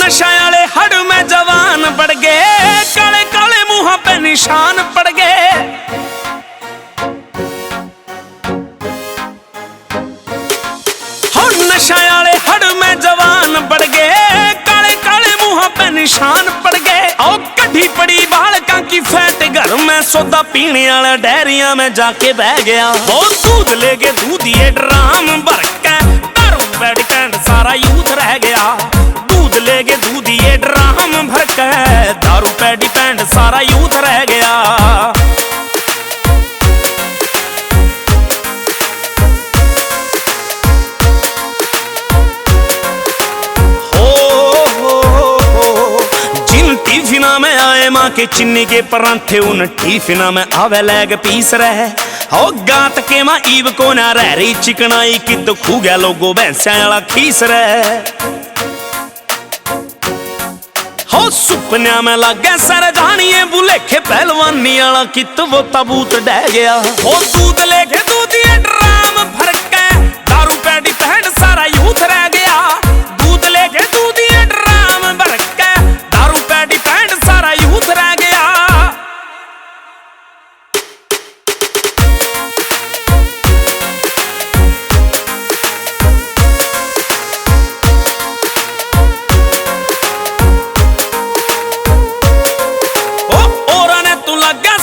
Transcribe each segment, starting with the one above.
नशा वाले हड़ में जवान बढ़ गए, काले काले मुंह पे निशान पड़ गए। हो नशा वाले हड़ में जवान बढ़ गए, काले काले मुंह पे निशान पड़ गए। और कढ़ी पड़ी बालका की फैट, घर में सोदा पीने वाला डेयरिया में जाके बह गया। वो दूध लेके दूधिए ड्राम भर के, दारू पे डिपेंड सारा यूथ रह गया। दूध लेके दूधिए ड्राम भर के, दारू पे डिपेंड सारा यूथ रह गया। टिफिना में आए माँ के चिन्नी के परांठे, उन टिफिना में आवे लैग पीस रहे। हो गात के माँ ईब को ना रह रही चिकनाई की, तो खू गया लोगो भैंसा वाला खीस रहे। हो सुपनिया में लगे सर जानिए बुलेखे पहलवानी वाला की, तो वो ताबूत डह गया। हो दूध लेके दूधिए ड्राम भर के, दारू पे डिपेंड सारा यूथ रह गया। दूध लेके दूधिए ड्राम भर के, दारू पे डिपेंड सारा यूथ रह गया।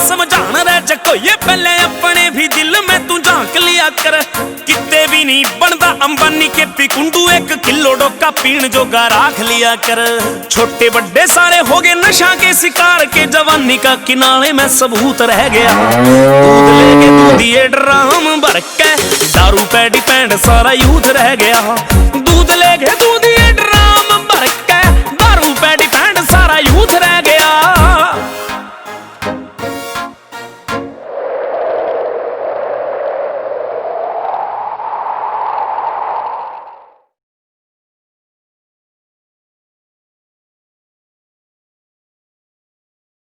समझान रह जको ये पहले अपने भी दिल में तू झांक लिया कर। कितने भी नहीं बनता अंबानी के पिकुंडू, 1 किलो डोका पीण जोगा राख लिया कर। छोटे बड़े सारे हो गए नशा के शिकार के, जवानी का किनारे में सबूत रह गया। दूध लेके दूधिए ड्राम भर के, दारू पे डिपेंड सारा यूथ रह गया। दूध लेके दूधिए